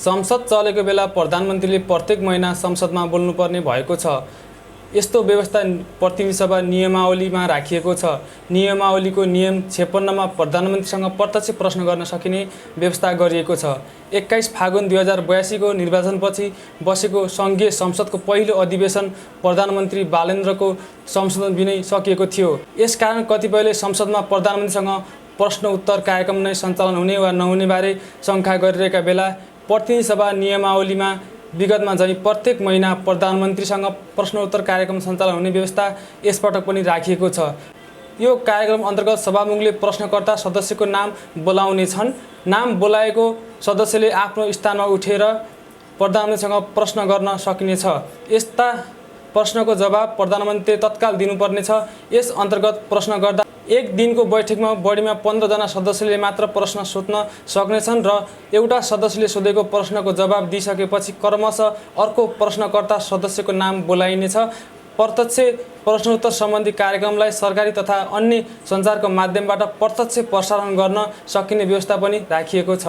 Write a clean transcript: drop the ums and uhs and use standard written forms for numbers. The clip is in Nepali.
संसद चलेको बेला प्रधानमन्त्रीले प्रत्येक महिना संसदमा बोल्नुपर्ने भएको छ। यस्तो व्यवस्था प्रतिनिधि सभा नियमावलीमा राखिएको छ। नियमावलीको नियम 56 मा प्रधानमन्त्रीसँग प्रत्यक्ष प्रश्न गर्न सकिने व्यवस्था गरिएको छ। 21 फागुन 2082 को निर्वाचनपछि बसेको सङ्घीय संसदको पहिलो अधिवेशन प्रधानमन्त्री बालेन्द्रको संशोधन बिनै सकिएको थियो। यसकारण कतिपयले संसदमा प्रधानमन्त्रीसँग प्रश्न उत्तर कार्यक्रम नै सञ्चालन हुने वा नहुने बारे शङ्का गरिरहेका बेला प्रतिनिधि सभा नियमावलीमा विगतमा झैं प्रत्येक महिना प्रधानमन्त्रीसँग प्रश्नोत्तर कार्यक्रम सञ्चालन हुने व्यवस्था यसपटक पनि राखिएको छ। यो कार्यक्रम अन्तर्गत सभामुखले प्रश्नकर्ता सदस्यको नाम बोलाउने छन्। नाम बोलाएको सदस्यले आफ्नो स्थानमा उठेर प्रधानमन्त्रीसँग प्रश्न गर्न सकिनेछ। यस्ता प्रश्नको जवाब प्रधानमन्त्रीले तत्काल दिनुपर्नेछ। यस अन्तर्गत प्रश्न गर्दा एक दिनको बैठकमा बढीमा 15 जना सदस्यले मात्र प्रश्न सोध्न सक्नेछन् र एउटा सदस्यले सोधेको प्रश्नको जवाब दिइसकेपछि क्रमशः अर्को प्रश्नकर्ता सदस्यको नाम बोलाइनेछ। प्रत्यक्ष प्रश्नोत्तर सम्बन्धी कार्यक्रमलाई सरकारी तथा अन्य सञ्चारको माध्यमबाट प्रत्यक्ष प्रसारण गर्न सकिने व्यवस्था पनि राखिएको छ।